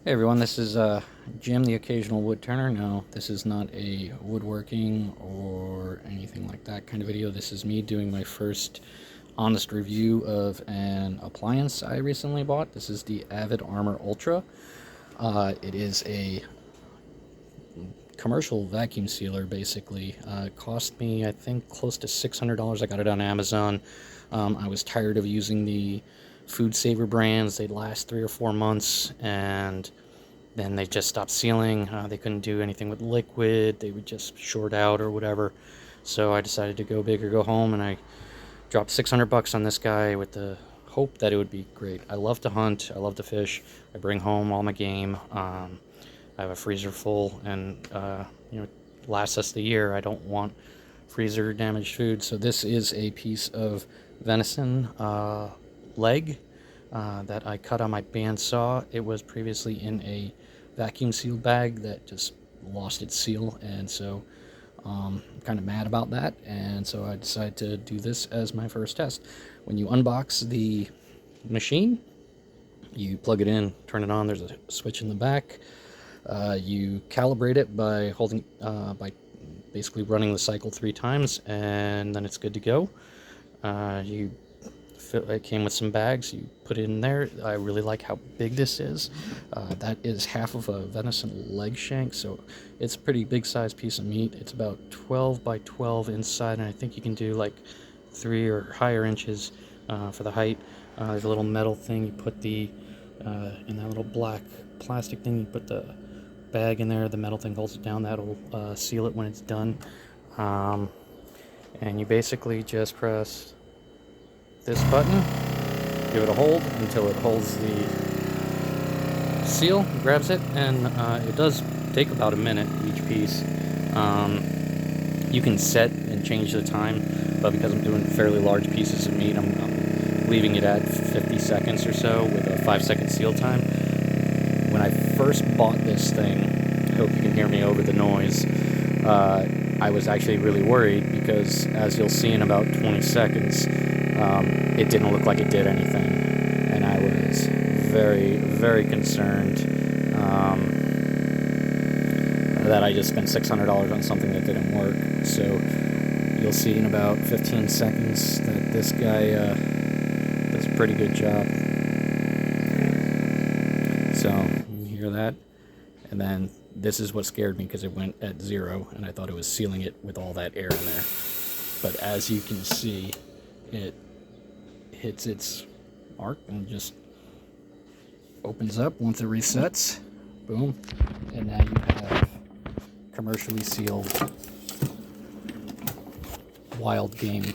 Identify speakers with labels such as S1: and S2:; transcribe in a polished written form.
S1: Hey everyone, this is Jim, the occasional wood turner. No, this is not a woodworking or anything like that kind of video. This is me doing my first honest review of an appliance I recently bought. This is the Avid Armor Ultra. It is a commercial vacuum sealer, basically. It cost me, I think, close to $600. I got it on Amazon. I was tired of using the food saver brands. They'd last 3 or 4 months, and then they just stopped sealing. They couldn't do anything with liquid. They would just short out or whatever. So I decided to go big or go home, and I dropped $600 on this guy with the hope that it would be great. I love to hunt. I love to fish. I bring home all my game. I have a freezer full, and it lasts us the year. I don't want freezer damaged food. So this is a piece of venison leg that I cut on my bandsaw. It was previously in a vacuum sealed bag that just lost its seal, and so I'm kind of mad about that, and so I decided to do this as my first test. When you unbox the machine, you plug it in, turn it on. There's a switch in the back. You calibrate it by by basically running the cycle 3 times, and then it's good to go. It came with some bags. You put it in there. I really like how big this is. That is half of a venison leg shank, so it's a pretty big sized piece of meat. It's about 12 by 12 inside, and I think you can do like 3 or higher inches for the height. There's a little metal thing. You put in that little black plastic thing. You put the bag in there. The metal thing holds it down. That'll seal it when it's done. And you basically just press this button, give it a hold until it holds the seal, grabs it, and it does take about a minute each piece. You can set and change the time, but because I'm doing fairly large pieces of meat, I'm leaving it at 50 seconds or so with a 5-second seal time. When I first bought this thing, I hope you can hear me over the noise, I was actually really worried because, as you'll see in about 20 seconds, it didn't look like it did anything, and I was very, very concerned that I just spent $600 on something that didn't work. So you'll see in about 15 seconds that this guy does a pretty good job. So you hear that, and then this is what scared me because it went at 0, and I thought it was sealing it with all that air in there. But as you can see, it hits its mark and just opens up once it resets. Boom. And now you have commercially sealed wild game